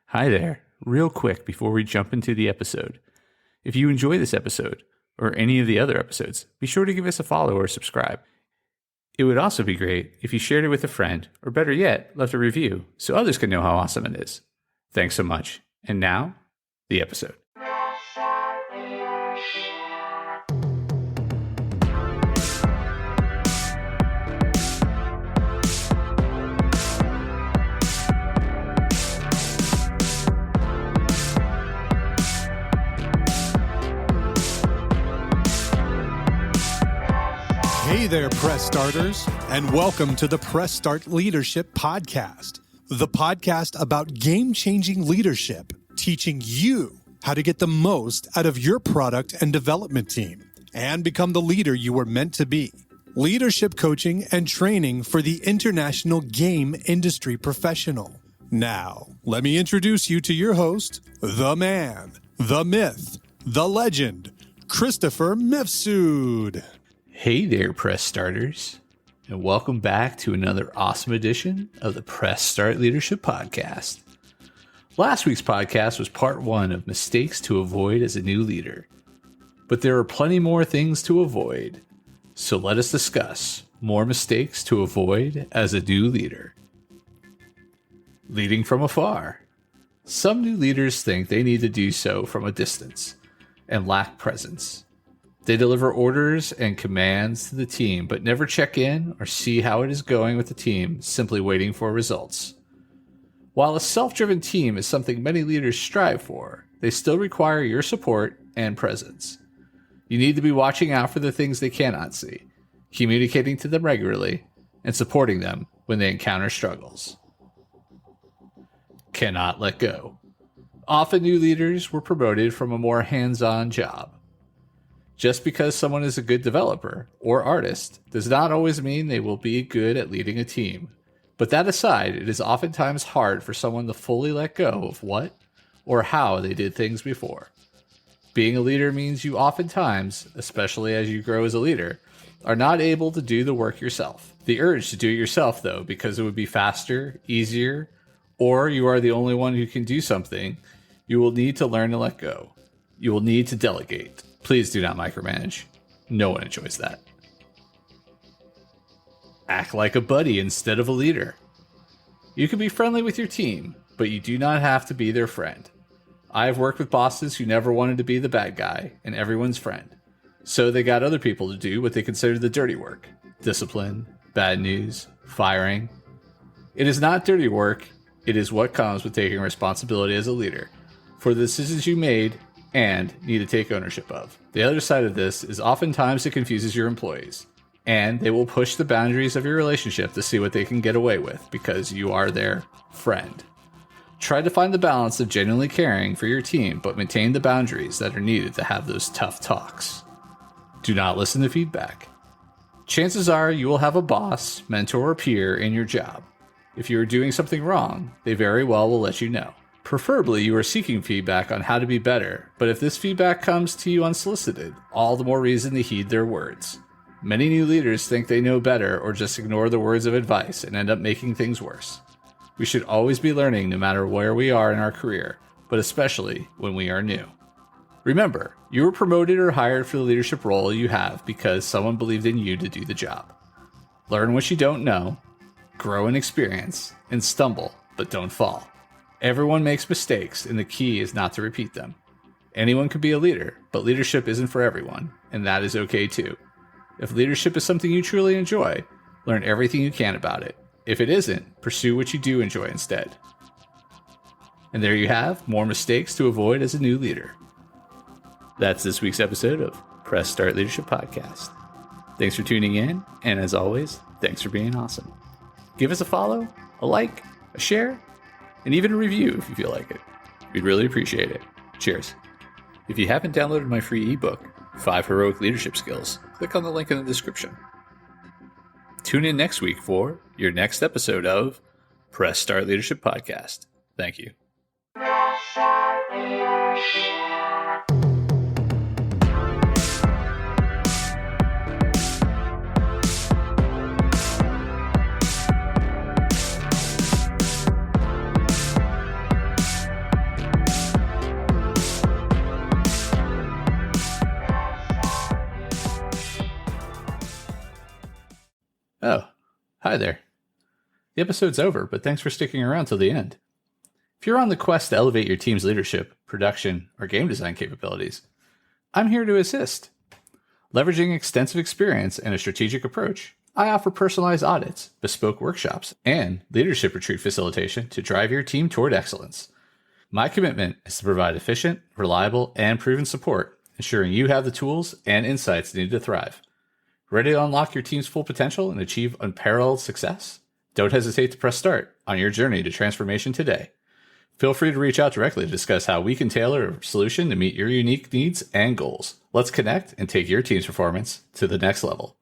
Hi there. Real quick before we jump into the episode. If you enjoy this episode, or any of the other episodes, be sure to give us a follow or subscribe. It would also be great if you shared it with a friend, or better yet, left a review so others can know how awesome it is. Thanks so much. And now, the episode. Hey there, Press Starters, and welcome to the Press Start Leadership Podcast, the podcast about game-changing leadership, teaching you how to get the most out of your product and development team and become the leader you were meant to be. Leadership coaching and training for the international game industry professional. Now, let me introduce you to your host, the man, the myth, the legend, Christopher Mifsud. Hey there, Press Starters, and welcome back to another awesome edition of the Press Start Leadership Podcast. Last week's podcast was part one of mistakes to avoid as a new leader, but there are plenty more things to avoid, so let us discuss more mistakes to avoid as a new leader. Leading from afar. Some new leaders think they need to do so from a distance and lack presence. They deliver orders and commands to the team, but never check in or see how it is going with the team, simply waiting for results. While a self-driven team is something many leaders strive for, they still require your support and presence. You need to be watching out for the things they cannot see, communicating to them regularly, and supporting them when they encounter struggles. Cannot let go. Often new leaders were promoted from a more hands-on job. Just because someone is a good developer or artist does not always mean they will be good at leading a team. But that aside, it is oftentimes hard for someone to fully let go of what or how they did things before. Being a leader means you oftentimes, especially as you grow as a leader, are not able to do the work yourself. The urge to do it yourself, though, because it would be faster, easier, or you are the only one who can do something, you will need to learn to let go. You will need to delegate. Please do not micromanage. No one enjoys that. Act like a buddy instead of a leader. You can be friendly with your team, but you do not have to be their friend. I have worked with bosses who never wanted to be the bad guy and everyone's friend. So they got other people to do what they considered the dirty work. Discipline, bad news, firing. It is not dirty work. It is what comes with taking responsibility as a leader for the decisions you made and need to take ownership of. The other side of this is oftentimes it confuses your employees, and they will push the boundaries of your relationship to see what they can get away with because you are their friend. Try to find the balance of genuinely caring for your team, but maintain the boundaries that are needed to have those tough talks. Do not listen to feedback. Chances are you will have a boss, mentor, or peer in your job. If you are doing something wrong, they very well will let you know. Preferably, you are seeking feedback on how to be better, but if this feedback comes to you unsolicited, all the more reason to heed their words. Many new leaders think they know better or just ignore the words of advice and end up making things worse. We should always be learning no matter where we are in our career, but especially when we are new. Remember, you were promoted or hired for the leadership role you have because someone believed in you to do the job. Learn what you don't know, grow in experience, and stumble, but don't fall. Everyone makes mistakes, and the key is not to repeat them. Anyone can be a leader, but leadership isn't for everyone, and that is okay too. If leadership is something you truly enjoy, learn everything you can about it. If it isn't, pursue what you do enjoy instead. And there you have more mistakes to avoid as a new leader. That's this week's episode of Press Start Leadership Podcast. Thanks for tuning in, and as always, thanks for being awesome. Give us a follow, a like, a share, and even a review if you feel like it. We'd really appreciate it. Cheers. If you haven't downloaded my free ebook, 5 Heroic Leadership Skills, click on the link in the description. Tune in next week for your next episode of Press Start Leadership Podcast. Thank you. Hi there. The episode's over, but thanks for sticking around till the end. If you're on the quest to elevate your team's leadership, production, or game design capabilities, I'm here to assist. Leveraging extensive experience and a strategic approach, I offer personalized audits, bespoke workshops, and leadership retreat facilitation to drive your team toward excellence. My commitment is to provide efficient, reliable, and proven support, ensuring you have the tools and insights needed to thrive. Ready to unlock your team's full potential and achieve unparalleled success? Don't hesitate to press start on your journey to transformation today. Feel free to reach out directly to discuss how we can tailor a solution to meet your unique needs and goals. Let's connect and take your team's performance to the next level.